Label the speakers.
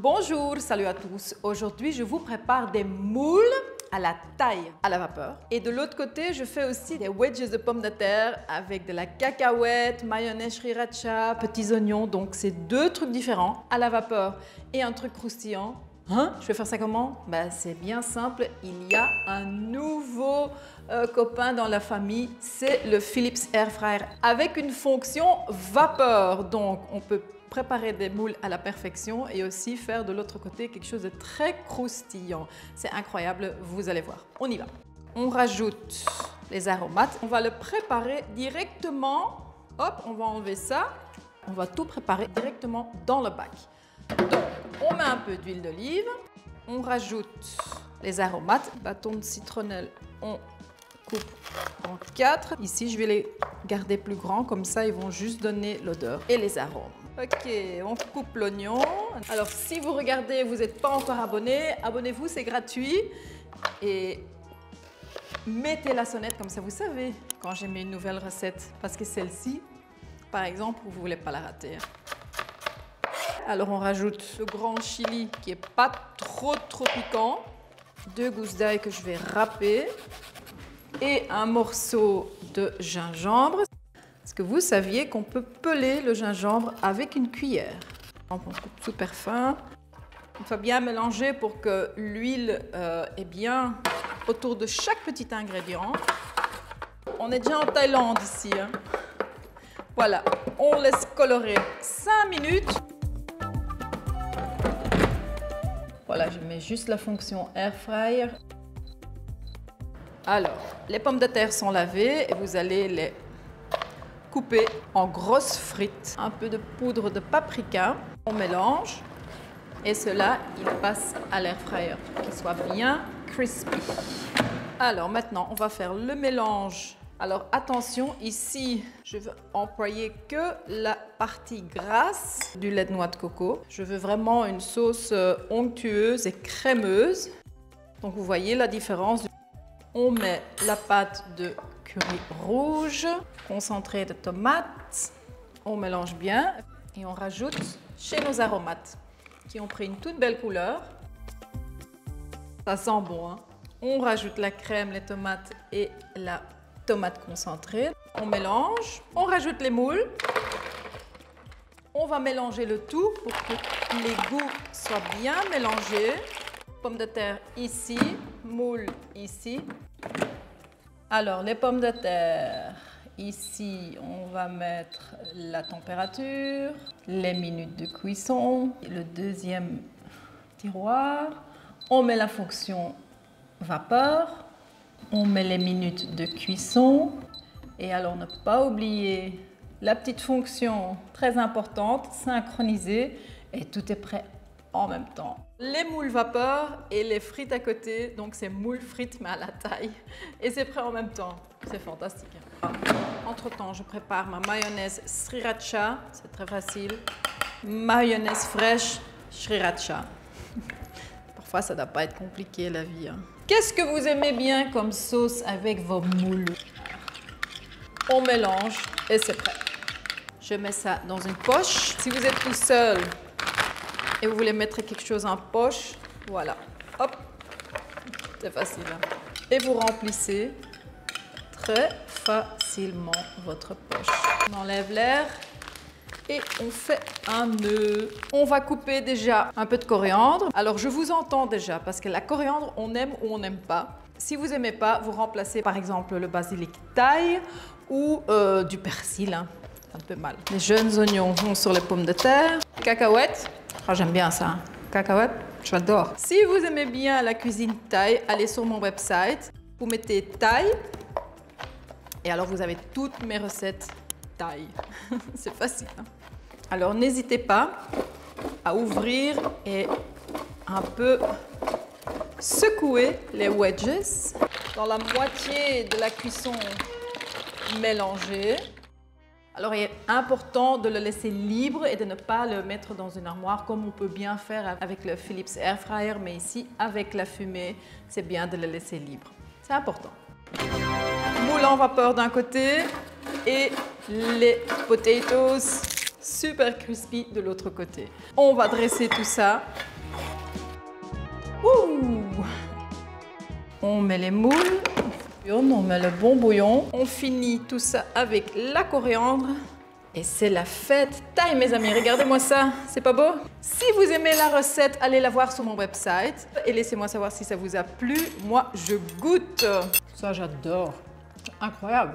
Speaker 1: Bonjour, salut à tous. Aujourd'hui, je vous prépare des moules à la taille à la vapeur. Et de l'autre côté, je fais aussi des wedges de pommes de terre avec de la cacahuète, mayonnaise sriracha, petits oignons. Donc, c'est deux trucs différents à la vapeur et un truc croustillant. Hein? Je vais faire ça comment? C'est bien simple. Il y a un nouveau copain dans la famille. C'est le Philips Air Fryer avec une fonction vapeur. Donc, on peut préparer des moules à la perfection et aussi faire de l'autre côté quelque chose de très croustillant. C'est incroyable, vous allez voir. On y va. On rajoute les aromates. On va le préparer directement. Hop, on va enlever ça. On va tout préparer directement dans le bac. Donc, on met un peu d'huile d'olive. On rajoute les aromates. Bâton de citronnelle, on coupe en 4. Ici, je vais les garder plus grands, comme ça, ils vont juste donner l'odeur et les arômes. Ok, on coupe l'oignon. Alors, si vous regardez, vous n'êtes pas encore abonné, abonnez-vous, c'est gratuit. Et mettez la sonnette, comme ça, vous savez quand j'ai mis une nouvelle recette. Parce que celle-ci, par exemple, vous ne voulez pas la rater. Alors, on rajoute le grand chili qui n'est pas trop piquant. 2 gousses d'ail que je vais râper. Et un morceau de gingembre. Est-ce que vous saviez qu'on peut peler le gingembre avec une cuillère? On coupe super fin. Il faut bien mélanger pour que l'huile est bien autour de chaque petit ingrédient. On est déjà en Thaïlande ici. Hein. Voilà, on laisse colorer 5 minutes. Voilà, je mets juste la fonction Air Fryer. Alors, les pommes de terre sont lavées et vous allez les couper en grosses frites. Un peu de poudre de paprika. On mélange et cela, il passe à l'air fryer pour qu'il soit bien crispy. Alors maintenant, on va faire le mélange. Alors attention, ici, je veux employer que la partie grasse du lait de noix de coco. Je veux vraiment une sauce onctueuse et crémeuse. Donc vous voyez la différence. On met la pâte de curry rouge, concentré de tomates. On mélange bien et on rajoute chez nos aromates qui ont pris une toute belle couleur. Ça sent bon, hein? On rajoute la crème, les tomates et la tomate concentrée. On mélange, on rajoute les moules. On va mélanger le tout pour que les goûts soient bien mélangés. Pommes de terre ici, moules ici. Alors, les pommes de terre, ici, on va mettre la température, les minutes de cuisson, le deuxième tiroir. On met la fonction vapeur, on met les minutes de cuisson. Et alors, ne pas oublier la petite fonction très importante, synchroniser, et tout est prêt en même temps. Les moules vapeur et les frites à côté, donc c'est moules frites mais à la taille. Et c'est prêt en même temps, c'est fantastique. Entre temps, je prépare ma mayonnaise sriracha, c'est très facile. Mayonnaise fraîche sriracha. Parfois ça ne doit pas être compliqué la vie. Hein. Qu'est-ce que vous aimez bien comme sauce avec vos moules? On mélange et c'est prêt. Je mets ça dans une poche. Si vous êtes tout seul, et vous voulez mettre quelque chose en poche, voilà, hop, c'est facile. Hein? Et vous remplissez très facilement votre poche. On enlève l'air et on fait un nœud. On va couper déjà un peu de coriandre. Alors je vous entends déjà parce que la coriandre, on aime ou on n'aime pas. Si vous n'aimez pas, vous remplacez par exemple le basilic thaï ou du persil. Hein? C'est un peu mal. Les jeunes oignons vont sur les pommes de terre. Cacahuètes. Oh, j'aime bien ça. Cacahuètes, j'adore. Si vous aimez bien la cuisine thaï, allez sur mon website. Vous mettez thaï. Et alors, vous avez toutes mes recettes thaï. C'est facile. Hein? Alors, n'hésitez pas à ouvrir et un peu secouer les wedges. Dans la moitié de la cuisson mélangée. Alors, il est important de le laisser libre et de ne pas le mettre dans une armoire comme on peut bien faire avec le Philips Air Fryer, mais ici, avec la fumée, c'est bien de le laisser libre. C'est important. Moule en vapeur d'un côté et les potatoes super crispy de l'autre côté. On va dresser tout ça Ouh. On met les moules, on met le bon bouillon. On finit tout ça avec la coriandre. Et c'est la fête taille, mes amis. Regardez-moi ça, c'est pas beau? Si vous aimez la recette, allez la voir sur mon website. Et laissez-moi savoir si ça vous a plu. Moi, je goûte. Ça, j'adore. Incroyable.